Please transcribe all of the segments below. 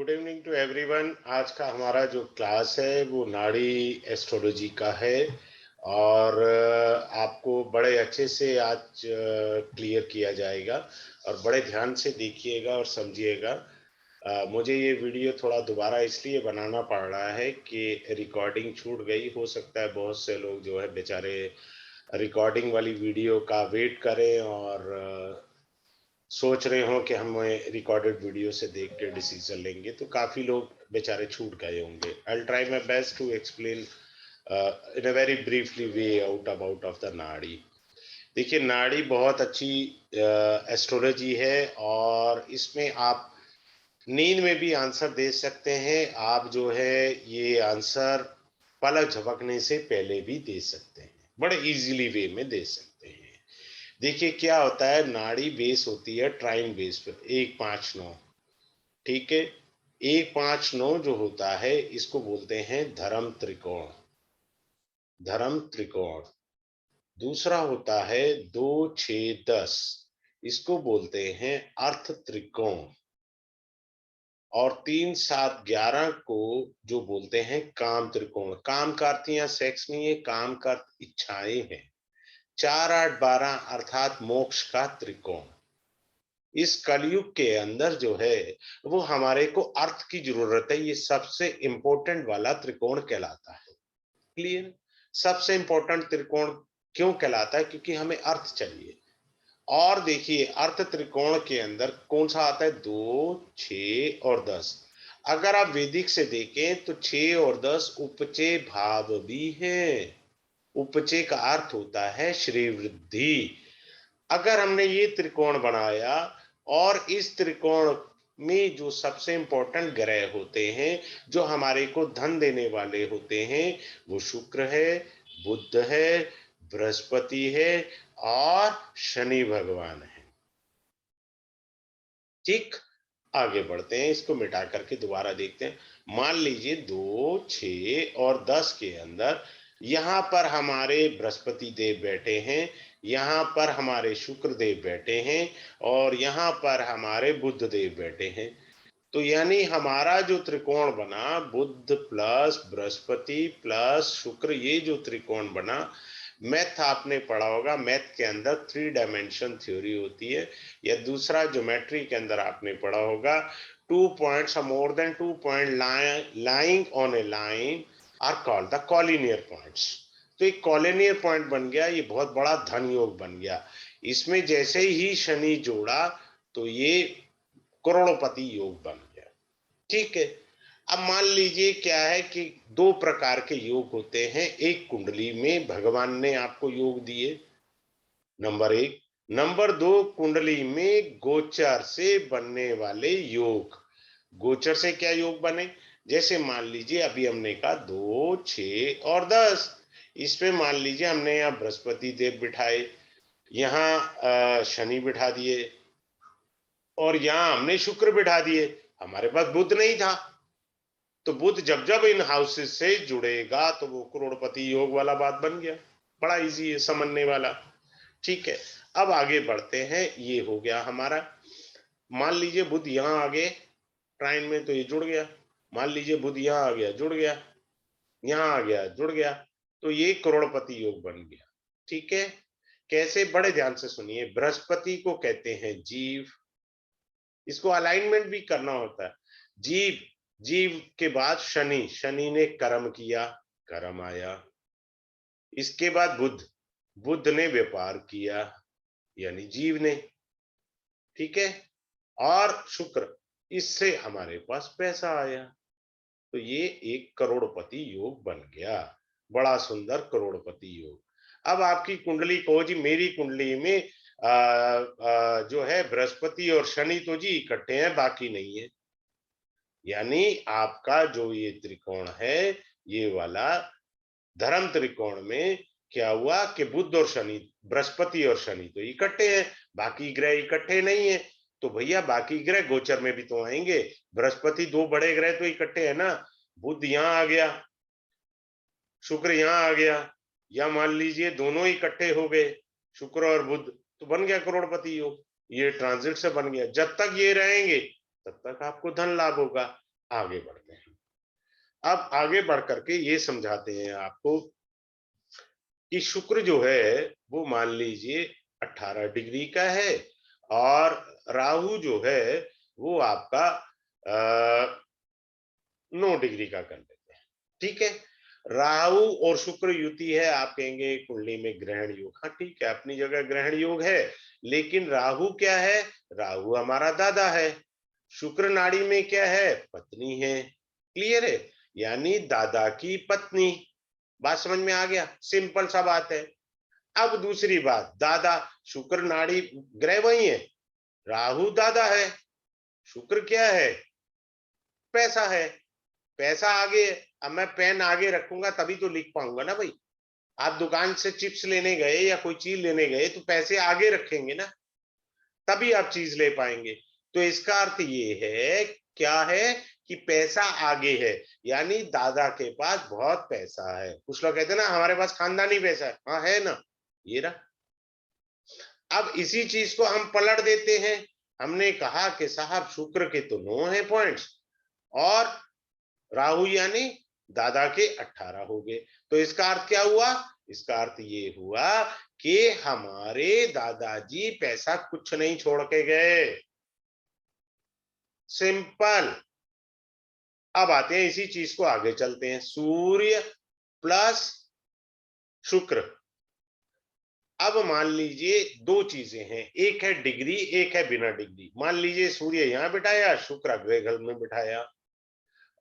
Good evening to everyone. आज का हमारा जो क्लास है वो नाड़ी एस्ट्रोलॉजी का है और आपको बड़े अच्छे से आज क्लियर किया जाएगा और बड़े ध्यान से देखिएगा और समझिएगा। मुझे ये वीडियो थोड़ा दोबारा इसलिए बनाना पड़ रहा है कि रिकॉर्डिंग छूट गई। हो सकता है बहुत से लोग जो है बेचारे रिकॉर्डिंग वाली वीडियो का वेट करें और सोच रहे हो कि हम रिकॉर्डेड वीडियो से देख के डिसीजन लेंगे, तो काफी लोग बेचारे छूट गए होंगे। I try my best to explain in a very briefly way out about of the नाड़ी। देखिए, नाड़ी बहुत अच्छी एस्ट्रोलॉजी है और इसमें आप नींद में भी आंसर दे सकते हैं। आप जो है ये आंसर पलक झपकने से पहले भी दे सकते हैं, बड़े इजीली वे में दे सकते हैं। देखिए क्या होता है, नाड़ी बेस होती है ट्राइन बेस पर 1, 5, 9। ठीक है, 1, 5, 9 जो होता है इसको बोलते हैं धर्म त्रिकोण। धर्म त्रिकोण। दूसरा होता है 2, 6, 10, इसको बोलते हैं अर्थ त्रिकोण। और 3, 7, 11 को जो बोलते हैं काम त्रिकोण। काम का अर्थ यहाँ सेक्स नहीं है, काम का अर्थ इच्छाएं हैं। 4, 8, 12 अर्थात मोक्ष का त्रिकोण। इस कलयुग के अंदर जो है वो हमारे को अर्थ की जरूरत है। ये सबसे इंपॉर्टेंट वाला त्रिकोण कहलाता है। क्लियर? सबसे इंपॉर्टेंट त्रिकोण क्यों कहलाता है? क्योंकि हमें अर्थ चाहिए। और देखिए, अर्थ त्रिकोण के अंदर कौन सा आता है? 2, 6 और 10। अगर आप वैदिक से देखें तो 6 और 10 उपचय भाव भी है। उपचय का अर्थ होता है श्री वृद्धि। अगर हमने ये त्रिकोण बनाया और इस त्रिकोण में जो सबसे इंपॉर्टेंट ग्रह होते हैं जो हमारे को धन देने वाले होते हैं वो शुक्र है, बुध है, बृहस्पति है और शनि भगवान है। ठीक, आगे बढ़ते हैं, इसको मिटा करके दोबारा देखते हैं। मान लीजिए 2, 6 और 10 के अंदर यहाँ पर हमारे बृहस्पति देव बैठे हैं, यहाँ पर हमारे शुक्र देव बैठे हैं और यहाँ पर हमारे बुध देव बैठे हैं। तो यानी हमारा जो त्रिकोण बना, बुध प्लस बृहस्पति प्लस शुक्र, ये जो त्रिकोण बना, मैथ आपने पढ़ा होगा। मैथ के अंदर 3 डायमेंशन थ्योरी होती है, या दूसरा ज्योमेट्री के अंदर आपने पढ़ा होगा 2 पॉइंट्स और more than 2 point lying on a line are called the collinear points. तो एक कॉलिनियर पॉइंट बन गया, ये बहुत बड़ा धन योग बन गया। इसमें जैसे ही शनि जोड़ा तो ये करोड़पति योग बन गया। ठीक है, अब मान लीजिए क्या है कि 2 प्रकार के योग होते हैं एक कुंडली में, भगवान ने आपको योग दिए, नंबर 1। नंबर 2, कुंडली में गोचर से बनने वाले योग। गोचर से क्या योग बने? जैसे मान लीजिए अभी हमने कहा 2, 6 और 10। इसमें मान लीजिए हमने यहाँ बृहस्पति देव बिठाए, यहाँ शनि बिठा दिए और यहाँ हमने शुक्र बिठा दिए। हमारे पास बुध नहीं था, तो बुध जब जब इन हाउसेस से जुड़ेगा तो वो करोड़पति योग वाला बात बन गया। बड़ा इजी है समझने वाला। ठीक है, अब आगे बढ़ते हैं। ये हो गया हमारा। मान लीजिए बुध यहाँ आ गए ट्राइन में, तो ये जुड़ गया। मान लीजिए बुध यहाँ आ गया, जुड़ गया, यहाँ आ गया, जुड़ गया, तो ये करोड़पति योग बन गया। ठीक है, कैसे? बड़े ध्यान से सुनिए। बृहस्पति को कहते हैं जीव, इसको अलाइनमेंट भी करना होता है। जीव, जीव के बाद शनि, शनि ने कर्म किया, कर्म आया। इसके बाद बुध, बुध ने व्यापार किया, यानी जीव ने। ठीक है, और शुक्र, इससे हमारे पास पैसा आया, तो ये एक करोड़पति योग बन गया। बड़ा सुंदर करोड़पति योग। अब आपकी कुंडली को जी, मेरी कुंडली में जो है बृहस्पति और शनि तो जी इकट्ठे हैं, बाकी नहीं है। यानी आपका जो ये त्रिकोण है, ये वाला धर्म त्रिकोण में क्या हुआ कि बुध और शनि, बृहस्पति और शनि तो इकट्ठे हैं, बाकी ग्रह इकट्ठे नहीं है। तो भैया बाकी ग्रह गोचर में भी तो आएंगे। बृहस्पति 2 बड़े ग्रह तो इकट्ठे है ना, बुध यहाँ आ गया, शुक्र यहाँ आ गया, या मान लीजिए दोनों इकट्ठे हो गए, शुक्र और बुध, तो बन गया करोड़पति योग। ये ट्रांजिट से बन गया। जब तक ये रहेंगे तब तक आपको धन लाभ होगा। आगे बढ़ते हैं। अब आगे बढ़ करके ये समझाते हैं आपको कि शुक्र जो है वो मान लीजिए 18 डिग्री का है और राहु जो है वो आपका 9 डिग्री का कर लेते हैं। ठीक है, राहु और शुक्र युति है, आप कहेंगे कुंडली में ग्रहण योग। हाँ ठीक है, अपनी जगह ग्रहण योग है, लेकिन राहु क्या है? राहु हमारा दादा है। शुक्र नाड़ी में क्या है? पत्नी है। क्लियर है? यानी दादा की पत्नी। बात समझ में आ गया? सिंपल सा बात है। अब दूसरी बात, दादा, शुक्र नाड़ी ग्रह वही है, राहु दादा है, शुक्र क्या है? पैसा है। पैसा आगे, अब मैं पेन आगे रखूंगा तभी तो लिख पाऊंगा ना भाई। आप दुकान से चिप्स लेने गए या कोई चीज लेने गए तो पैसे आगे रखेंगे ना, तभी आप चीज ले पाएंगे। तो इसका अर्थ ये है, क्या है कि पैसा आगे है, यानी दादा के पास बहुत पैसा है। कुछ लोग कहते हैं ना हमारे पास खानदानी पैसा है, हाँ है ना, ये रहा। अब इसी चीज को हम पलट देते हैं। हमने कहा कि साहब शुक्र के तो 9 है पॉइंट्स और राहु यानी दादा के 18 हो गए। तो इसका अर्थ क्या हुआ? इसका अर्थ ये हुआ कि हमारे दादाजी पैसा कुछ नहीं छोड़ के गए। सिंपल। अब आते हैं इसी चीज को आगे चलते हैं, सूर्य प्लस शुक्र। अब मान लीजिए दो चीजें हैं, एक है डिग्री, एक है बिना डिग्री। मान लीजिए सूर्य यहां बिठाया, शुक्र अगले घर में बिठाया,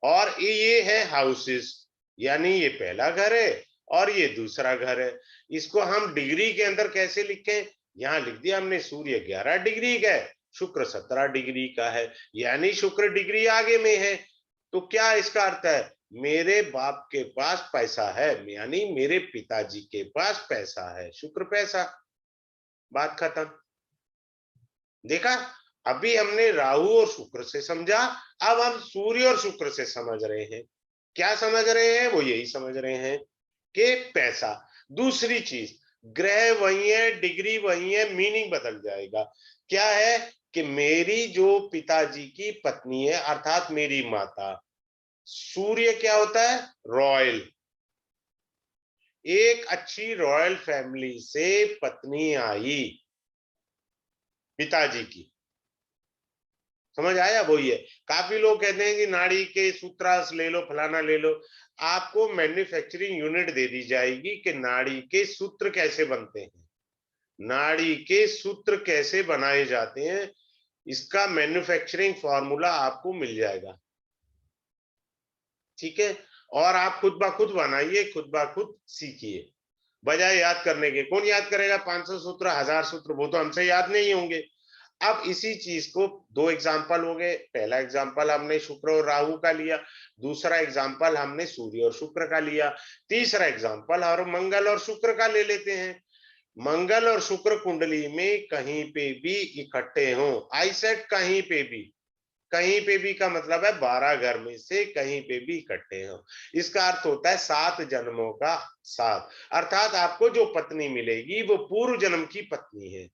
और ये है हाउसेस, यानी ये पहला घर है और ये दूसरा घर है। इसको हम डिग्री के अंदर कैसे लिखें? यहां लिख दिया हमने, सूर्य 11 डिग्री का है, शुक्र 17 डिग्री का है, यानी शुक्र डिग्री आगे में है। तो क्या इसका अर्थ है? मेरे बाप के पास पैसा है, यानी मेरे पिताजी के पास पैसा है, शुक्र पैसा। बात खत्म। देखा, अभी हमने राहु और शुक्र से समझा, अब हम सूर्य और शुक्र से समझ रहे हैं। क्या समझ रहे हैं? वो यही समझ रहे हैं कि पैसा। दूसरी चीज, ग्रह वही है, डिग्री वही है, मीनिंग बदल जाएगा। क्या है कि मेरी जो पिताजी की पत्नी है अर्थात मेरी माता, सूर्य क्या होता है? रॉयल। एक अच्छी रॉयल फैमिली से पत्नी आई पिताजी की, समझ आया? वही है। काफी लोग कहते हैं कि नाड़ी के सूत्रास ले लो, फलाना ले लो। आपको मैन्युफैक्चरिंग यूनिट दे दी जाएगी कि नाड़ी के सूत्र कैसे बनते हैं, नाड़ी के सूत्र कैसे बनाए जाते हैं, इसका मैन्युफैक्चरिंग फॉर्मूला आपको मिल जाएगा। ठीक है, और आप खुद ब खुद बनाइए, खुद ब खुद सीखिए, बजाय याद करने के। कौन याद करेगा 500 सूत्र, 1000 सूत्र? वो तो हमसे याद नहीं होंगे। अब इसी चीज को, दो एग्जाम्पल हो गए। पहला एग्जाम्पल हमने शुक्र और राहु का लिया, दूसरा एग्जाम्पल हमने सूर्य और शुक्र का लिया, तीसरा एग्जाम्पल और मंगल और शुक्र का ले लेते हैं। मंगल और शुक्र कुंडली में कहीं पे भी इकट्ठे हों, आई सेड कहीं पे भी, कहीं पे भी का मतलब है 12 घर में से कहीं पे भी इकट्ठे हों। इसका अर्थ होता है 7 जन्मों का साथ, अर्थात आपको जो पत्नी मिलेगी वो पूर्व जन्म की पत्नी है,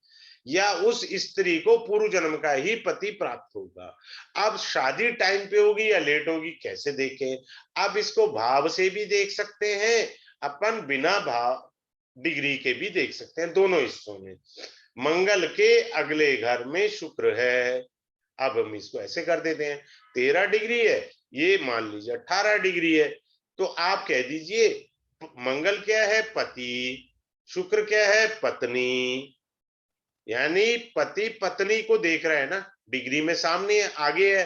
या उस स्त्री को पूर्व जन्म का ही पति प्राप्त होगा। अब शादी टाइम पे होगी या लेट होगी, कैसे देखें? अब इसको भाव से भी देख सकते हैं अपन, बिना भाव डिग्री के भी देख सकते हैं, दोनों हिस्सों में। मंगल के अगले घर में शुक्र है, अब हम इसको ऐसे कर देते हैं, 13 डिग्री है, ये मान लीजिए 18 डिग्री है। तो आप कह दीजिए मंगल क्या है? पति। शुक्र क्या है? पत्नी। यानी पति पत्नी को देख रहा है ना, डिग्री में सामने है, आगे है।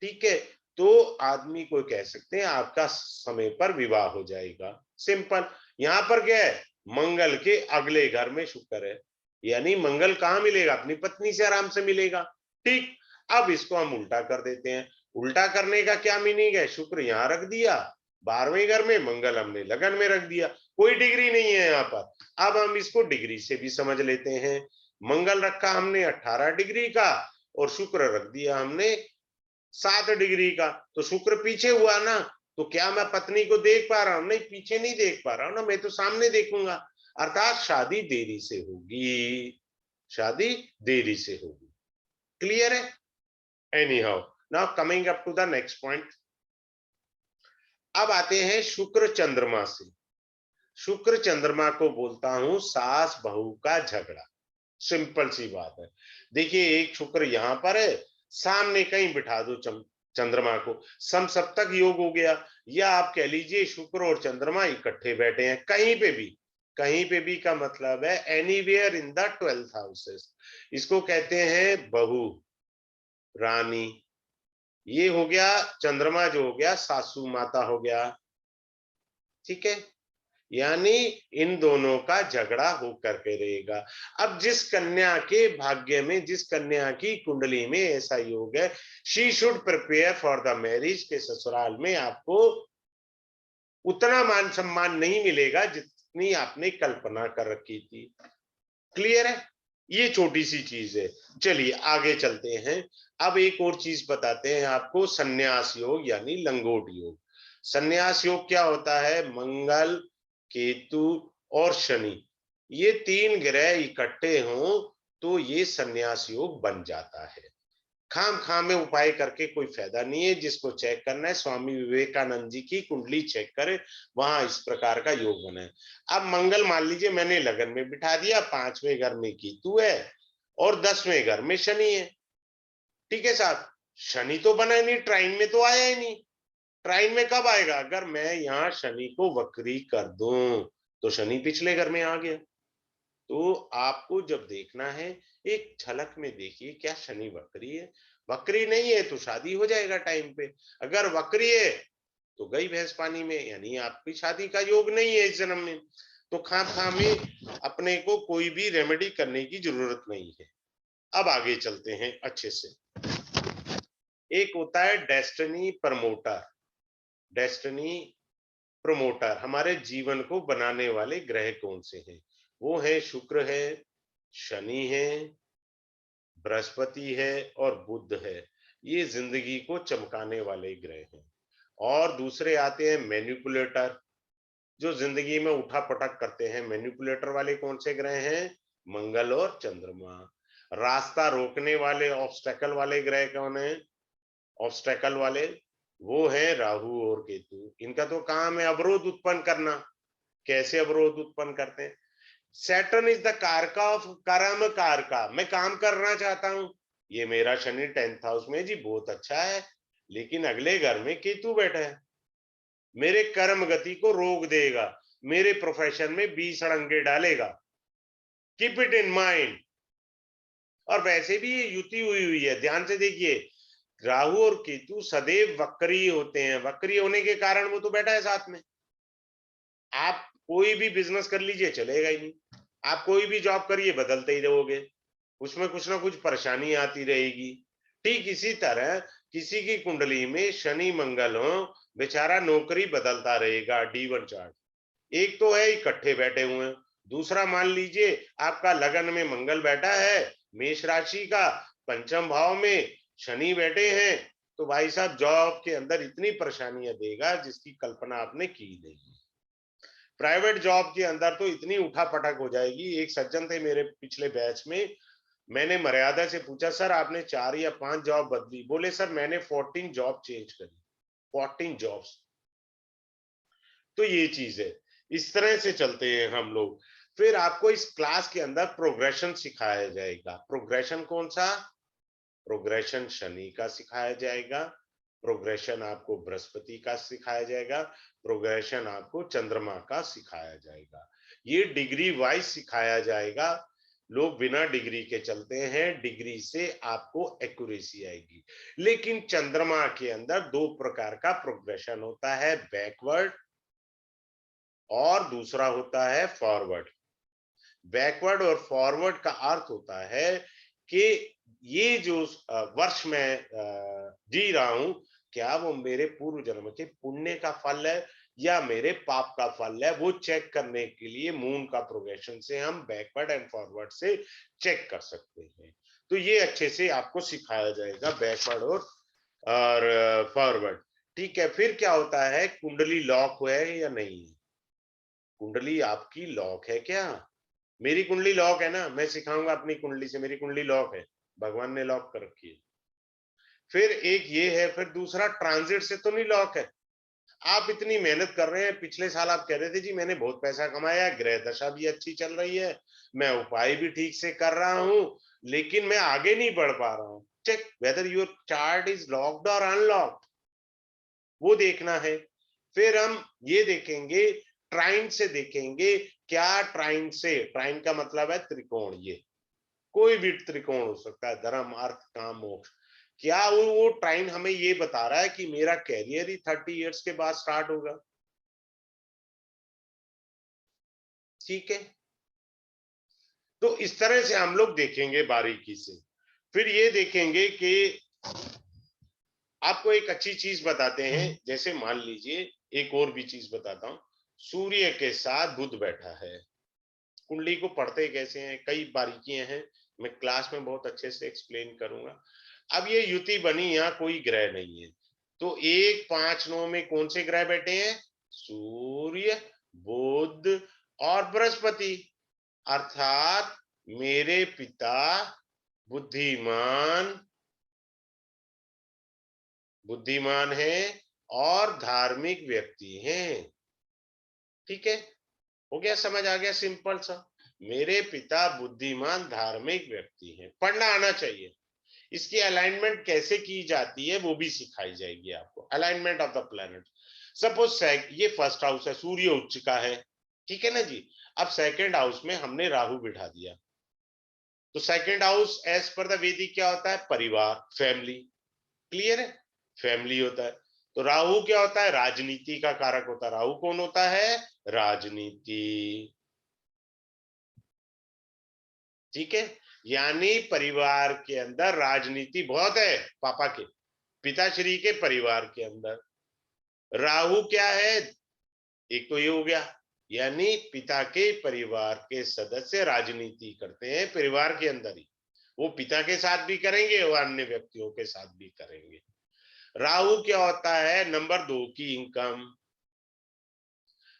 ठीक है, तो आदमी को कह सकते हैं आपका समय पर विवाह हो जाएगा। सिंपल। यहां पर क्या है? मंगल के अगले घर में शुक्र है, यानी मंगल कहां मिलेगा? अपनी पत्नी से आराम से मिलेगा। ठीक, अब इसको हम उल्टा कर देते हैं। उल्टा करने का क्या मीनिंग है? शुक्र यहां रख दिया 12वें घर में, मंगल हमने लगन में रख दिया, कोई डिग्री नहीं है यहाँ पर। अब हम इसको डिग्री से भी समझ लेते हैं। मंगल रखा हमने 18 डिग्री का और शुक्र रख दिया हमने 7 डिग्री का, तो शुक्र पीछे हुआ ना। तो क्या मैं पत्नी को देख पा रहा हूं? नहीं, पीछे नहीं देख पा रहा हूं ना, मैं तो सामने देखूंगा। अर्थात शादी देरी से होगी, शादी देरी से होगी। क्लियर है? Anyhow, now coming up to the next point, अब आते हैं शुक्र चंद्रमा से। शुक्र चंद्रमा को बोलता हूं सास बहू का झगड़ा। सिंपल सी बात है। देखिए एक शुक्र यहां पर है, सामने कहीं बिठा दो चंद्रमा को, समसप्तक योग हो गया। या आप कह लीजिए शुक्र और चंद्रमा इकट्ठे बैठे हैं कहीं पे भी। कहीं पे भी का मतलब है anywhere in the 12th houses. इसको कहते हैं बहू, रानी। ये हो गया चंद्रमा, जो हो गया सासू माता हो गया। ठीक है, यानी इन दोनों का झगड़ा होकर के रहेगा। अब जिस कन्या के भाग्य में, जिस कन्या की कुंडली में ऐसा योग है, she should prepare for the marriage, के ससुराल में आपको उतना मान सम्मान नहीं मिलेगा जितनी आपने कल्पना कर रखी थी। क्लियर है? ये छोटी सी चीज है। चलिए आगे चलते हैं। अब एक और चीज बताते हैं आपको, संन्यास योग यानी लंगोट योग। संन्यास योग क्या होता है? मंगल, केतु और शनि, ये तीन ग्रह इकट्ठे हों तो ये संन्यास योग बन जाता है। खाम खाम में उपाय करके कोई फायदा नहीं है। जिसको चेक करना है स्वामी विवेकानंद जी की कुंडली चेक करे, वहां इस प्रकार का योग बना है। अब मंगल मान लीजिए मैंने लगन में बिठा दिया, 5वें घर में केतु है और 10वें घर में शनि है। ठीक है साहब, शनि तो बना ही नहीं, ट्राइन में तो आया ही नहीं। ट्राइन में कब आएगा? अगर मैं यहाँ शनि को वक्री कर दूं तो शनि पिछले घर में आ गया। तो आपको जब देखना है एक झलक में देखिए, क्या शनि वक्री है? वक्री नहीं है तो शादी हो जाएगा टाइम पे। अगर वक्री है तो गई भैंस पानी में, यानी आपकी शादी का योग नहीं है इस जन्म में। तो खाम खाम में अपने को कोई भी रेमेडी करने की जरूरत नहीं है। अब आगे चलते हैं अच्छे से। एक होता है डेस्टिनी प्रमोटर। डेस्टिनी प्रमोटर, हमारे जीवन को बनाने वाले ग्रह कौन से हैं? वो है शुक्र है, शनि है, बृहस्पति है और बुध है। ये जिंदगी को चमकाने वाले ग्रह हैं। और दूसरे आते हैं मैनिपुलेटर, जो जिंदगी में उठा पटक करते हैं। मैनिपुलेटर वाले कौन से ग्रह हैं? मंगल और चंद्रमा। रास्ता रोकने वाले, ऑब्स्टेकल वाले ग्रह कौन है? ऑब्स्टेकल वाले वो है राहु और केतु। इनका तो काम है अवरोध उत्पन्न करना। कैसे अवरोध उत्पन्न करते हैं? सैटर्न इज द कारका ऑफ कर्म कारका। मैं काम करना चाहता हूं, ये मेरा शनि 10th हाउस में जी बहुत अच्छा है, लेकिन अगले घर में केतु बैठा है, मेरे कर्म गति को रोक देगा, मेरे प्रोफेशन में 20 अड़ंगे डालेगा। Keep it in mind. और वैसे भी ये युति हुई हुई है, ध्यान से देखिए। राहु और केतु सदैव वक्री होते हैं। वक्री होने के कारण वो तो बैठा है साथ में। आप कोई भी बिजनेस कर लीजिए चलेगा ही नहीं, आप कोई भी जॉब करिए बदलते ही रहोगे, उसमें कुछ ना कुछ परेशानी आती रहेगी। ठीक इसी तरह किसी की कुंडली में शनि मंगल हो, बेचारा नौकरी बदलता रहेगा। D1 chart. एक तो है इकट्ठे बैठे हुए हैं, दूसरा मान लीजिए आपका लगन में मंगल बैठा है, मेष राशि का, पंचम भाव में शनि बैठे हैं, तो भाई साहब जॉब के अंदर इतनी परेशानियां देगा जिसकी कल्पना आपने की नहीं। प्राइवेट जॉब के अंदर तो इतनी उठापटक हो जाएगी। एक सज्जन थे मेरे पिछले बैच में, मैंने मर्यादा से पूछा सर आपने 4 या 5 जॉब बदली? बोले सर मैंने 14 जॉब चेंज करी, 14 जॉब्स। तो ये चीज है, इस तरह से चलते हैं हम लोग। फिर आपको इस क्लास के अंदर प्रोग्रेशन सिखाया जाएगा। प्रोग्रेशन कौन सा? प्रोग्रेशन शनि का सिखाया जाएगा, प्रोग्रेशन आपको बृहस्पति का सिखाया जाएगा, प्रोग्रेशन आपको चंद्रमा का सिखाया जाएगा। ये डिग्री वाइज सिखाया जाएगा। लोग बिना डिग्री के चलते हैं, डिग्री से आपको एक्यूरेसी आएगी। लेकिन चंद्रमा के अंदर दो प्रकार का प्रोग्रेशन होता है, बैकवर्ड और दूसरा होता है फॉरवर्ड। बैकवर्ड और फॉरवर्ड का अर्थ होता है कि ये जो वर्ष में जी रहा हूं, क्या वो मेरे पूर्व जन्म के पुण्य का फल है या मेरे पाप का फल है, वो चेक करने के लिए मून का प्रोग्रेशन से हम बैकवर्ड एंड फॉरवर्ड से चेक कर सकते हैं। तो ये अच्छे से आपको सिखाया जाएगा, बैकवर्ड और फॉरवर्ड। ठीक है, फिर क्या होता है? कुंडली लॉक हुआ है या नहीं है? कुंडली आपकी लॉक है क्या? मेरी कुंडली लॉक है ना, मैं सिखाऊंगा अपनी कुंडली से। मेरी कुंडली लॉक है, भगवान ने लॉक कर रखी है। फिर एक ये है, फिर दूसरा ट्रांजिट से तो नहीं लॉक है। आप इतनी मेहनत कर रहे हैं, पिछले साल आप कह रहे थे जी मैंने बहुत पैसा कमाया, ग्रह दशा भी अच्छी चल रही है, मैं उपाय भी ठीक से कर रहा हूं, लेकिन मैं आगे नहीं बढ़ पा रहा हूं। Check whether your chart is locked और अनलॉक्ड, वो देखना है। फिर हम ये देखेंगे, ट्राइन से देखेंगे, क्या ट्राइन से, ट्राइन का मतलब है त्रिकोण, ये कोई भी त्रिकोण हो सकता है, धर्म अर्थ काम मोक्ष, क्या वो ट्राइन हमें ये बता रहा है कि मेरा कैरियर ही 30 इयर्स के बाद स्टार्ट होगा? ठीक है, तो इस तरह से हम लोग देखेंगे बारीकी से। फिर ये देखेंगे कि आपको एक अच्छी चीज बताते हैं, जैसे मान लीजिए, एक और भी चीज बताता हूं, सूर्य के साथ बुध बैठा है। कुंडली को पढ़ते कैसे हैं, कई बारीकियां हैं, मैं क्लास में बहुत अच्छे से एक्सप्लेन करूंगा। अब ये युति बनी, यहाँ कोई ग्रह नहीं है, तो 1 5 9 में कौन से ग्रह बैठे हैं? सूर्य, बुध और बृहस्पति। अर्थात मेरे पिता बुद्धिमान बुद्धिमान है और धार्मिक व्यक्ति हैं। ठीक है, हो गया, समझ आ गया, सिंपल सा। मेरे पिता बुद्धिमान धार्मिक व्यक्ति हैं, पढ़ना आना चाहिए। इसकी अलाइनमेंट कैसे की जाती है वो भी सिखाई जाएगी आपको, alignment of the planet. Suppose ये फर्स्ट हाउस है, सूर्य उच्च का है, ठीक है ना जी। अब सेकंड हाउस में हमने राहु बिठा दिया, तो second house as per the Vedic क्या होता है? परिवार, फैमिली। क्लियर है, फैमिली होता है। तो राहु क्या होता है? राजनीति का कारक होता है। राहु कौन होता है? राजनीति। ठीक है, यानी परिवार के अंदर राजनीति बहुत है, पापा के, पिताश्री के परिवार के अंदर। राहु क्या है? एक तो ये हो गया, यानी पिता के परिवार के सदस्य राजनीति करते हैं परिवार के अंदर ही, वो पिता के साथ भी करेंगे और अन्य व्यक्तियों के साथ भी करेंगे। राहु क्या होता है? नंबर 2 की income.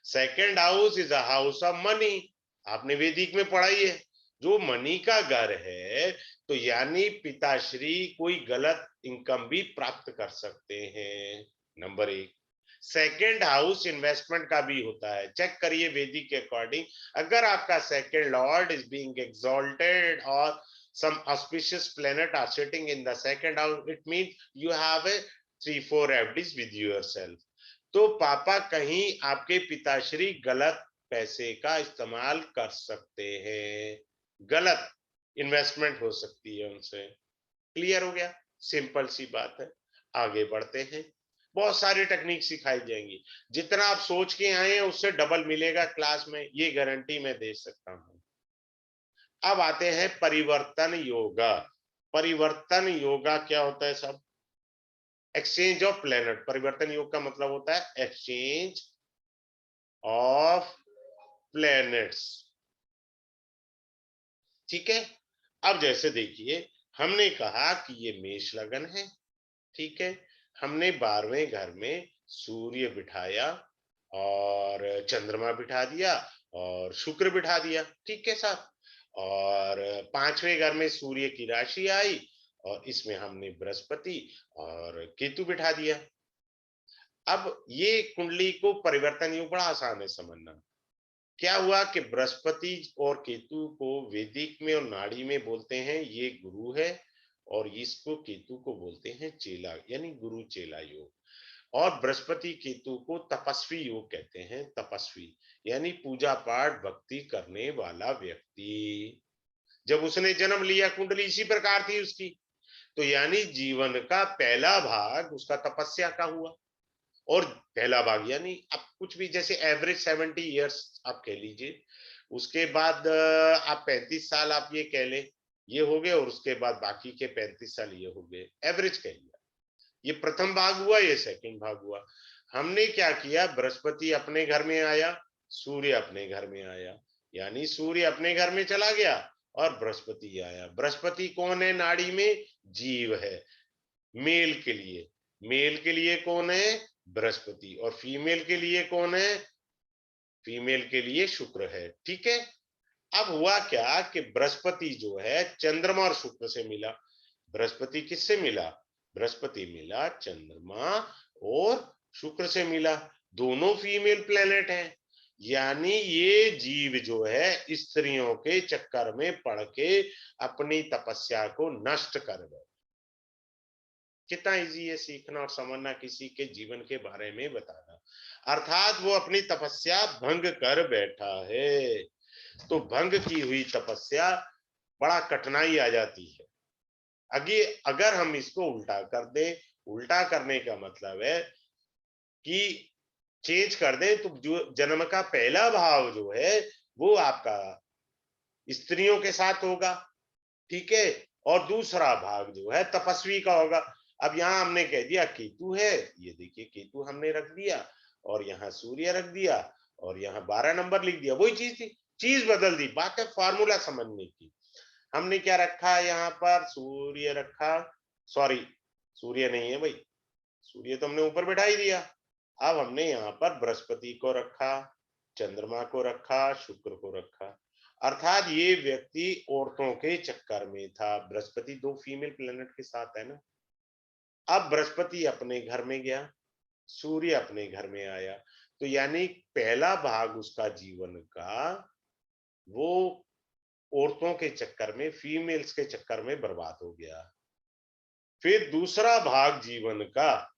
Second house is a house of money, आपने वैदिक में पढ़ाई है, जो मनी का घर है, तो यानी पिताश्री कोई गलत इनकम भी प्राप्त कर सकते हैं। नंबर 1। सेकेंड हाउस इन्वेस्टमेंट का भी होता है, चेक करिए वैदिक के अकॉर्डिंग। अगर आपका second Lord is being exalted और some auspicious planet are sitting in the second house, it means you have a 3 4 FDs with yourself। तो पापा कहीं आपके पिताश्री गलत पैसे का इस्तेमाल कर सकते हैं, गलत इन्वेस्टमेंट हो सकती है उनसे। क्लियर हो गया, सिंपल सी बात है। आगे बढ़ते हैं, बहुत सारी टेक्निक सिखाई जाएंगी, जितना आप सोच के आए हैं उससे डबल मिलेगा क्लास में, ये गारंटी मैं दे सकता हूं। अब आते हैं परिवर्तन योगा। परिवर्तन योगा क्या होता है सब? Exchange of planet. परिवर्तन योग का मतलब होता है एक्सचेंज ऑफ प्लैनेट्स। ठीक है, अब जैसे देखिए, हमने कहा कि ये मेष लगन है, ठीक है, हमने 12वें घर में सूर्य बिठाया और चंद्रमा बिठा दिया और शुक्र बिठा दिया, ठीक है साहब। और 5वें घर में सूर्य की राशि आई और इसमें हमने बृहस्पति और केतु बिठा दिया। अब ये कुंडली को परिवर्तन योग बड़ा आसान है समझना। क्या हुआ कि बृहस्पति और केतु को वैदिक में और नाड़ी में बोलते हैं ये गुरु है, और इसको केतु को बोलते हैं चेला, यानी गुरु चेला योग। और बृहस्पति केतु को तपस्वी योग कहते हैं, तपस्वी यानी पूजा पाठ भक्ति करने वाला व्यक्ति। जब उसने जन्म लिया कुंडली इसी प्रकार थी उसकी, तो यानी जीवन का पहला भाग उसका तपस्या का हुआ। और पहला भाग यानी अब कुछ भी, जैसे एवरेज 70 इयर्स आप कह लीजिए, उसके बाद आप 35 साल आप ये कह ले, ये हो गए, और उसके बाद बाकी के 35 साल ये हो गए, एवरेज कह लिया। ये प्रथम भाग हुआ, ये सेकंड भाग हुआ। हमने क्या किया, बृहस्पति अपने घर में आया, सूर्य अपने घर में आया, यानी सूर्य अपने घर में चला गया और बृहस्पति आया। बृहस्पति कौन है नाड़ी में? जीव है। मेल के लिए, मेल के लिए कौन है? बृहस्पति। और फीमेल के लिए कौन है? फीमेल के लिए शुक्र है। ठीक है, अब हुआ क्या कि बृहस्पति जो है चंद्रमा और शुक्र से मिला। बृहस्पति किससे मिला? बृहस्पति मिला चंद्रमा और शुक्र से मिला, दोनों फीमेल प्लेनेट हैं। यानी ये जीव जो है स्त्रियों के चक्कर में पड़ के अपनी तपस्या को नष्ट कर गए। कितना इजी है सीखना और समझना, किसी के जीवन के बारे में बताना। अर्थात वो अपनी तपस्या भंग कर बैठा है। तो भंग की हुई तपस्या बड़ा कठिनाई आ जाती है। अगर हम इसको उल्टा कर दें, उल्टा करने का मतलब है कि चेंज कर दें, तो जो जन्म का पहला भाव जो है वो आपका स्त्रियों के साथ होगा, ठीक है, और दूसरा भाग जो है तपस्वी का होगा। अब यहाँ हमने कह दिया केतु है, ये देखिए केतु हमने रख दिया, और यहाँ सूर्य रख दिया, और यहाँ 12 नंबर लिख दिया। वही चीज थी, चीज बदल दी, बात है फार्मूला समझने की। हमने क्या रखा है यहाँ पर, सूर्य रखा, सॉरी सूर्य नहीं है भाई, सूर्य तो हमने ऊपर बैठा ही दिया। अब हमने यहाँ पर बृहस्पति को रखा, चंद्रमा को रखा, शुक्र को रखा। अर्थात ये व्यक्ति औरतों के चक्कर में था। बृहस्पति दो फीमेल प्लेनेट के साथ है ना। अब बृहस्पति अपने घर में गया, सूर्य अपने घर में आया, तो यानी पहला भाग उसका जीवन का वो औरतों के चक्कर में, फीमेल्स के चक्कर में बर्बाद हो गया। फिर दूसरा भाग जीवन का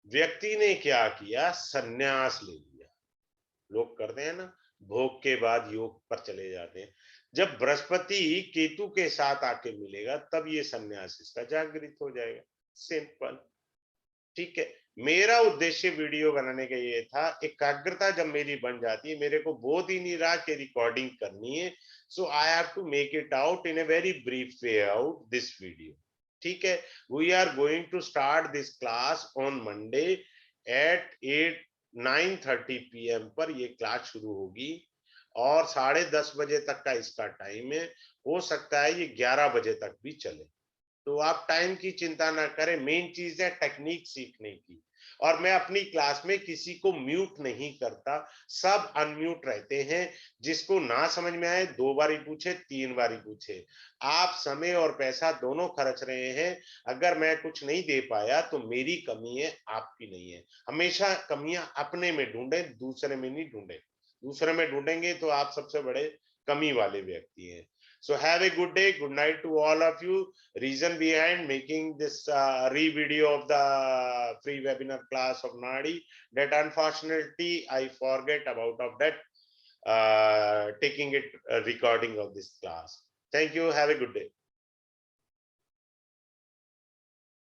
व्यक्ति ने क्या किया, सन्यास ले लिया। लोग करते हैं ना, भोग के बाद योग पर चले जाते हैं। जब बृहस्पति केतु के साथ आके मिलेगा तब ये सन्यास इसका जागृत हो जाएगा। सिंपल, ठीक है। मेरा उद्देश्य वीडियो बनाने का ये था, एकाग्रता जब मेरी बन जाती है, मेरे को बोध ही नहीं रहा कि रिकॉर्डिंग करनी है, so I have to make it out in a very brief way out this video, ठीक है। We are going to start this class on Monday at 9:30 PM पर ये क्लास शुरू होगी, और 10:30 बजे तक का इसका टाइम है। हो सकता है ये 11 बजे तक भी चले, तो आप टाइम की चिंता ना करें, मेन चीज है टेक्निक सीखने की। और मैं अपनी क्लास में किसी को म्यूट नहीं करता, सब अनम्यूट रहते हैं। जिसको ना समझ में आए 2 बारी पूछे, 3 बारी पूछे। आप समय और पैसा दोनों खर्च रहे हैं। अगर मैं कुछ नहीं दे पाया तो मेरी कमी है, आपकी नहीं है। हमेशा कमियां अपने में ढूंढे, दूसरे में नहीं ढूंढे। दूसरे में ढूंढेंगे तो आप सबसे बड़े कमी वाले व्यक्ति हैं। So have a good day, good night to all of you. Reason behind making this re-video of the free webinar class of Nadi, that unfortunately I forget about of that taking it recording of this class. Thank you. Have a good day.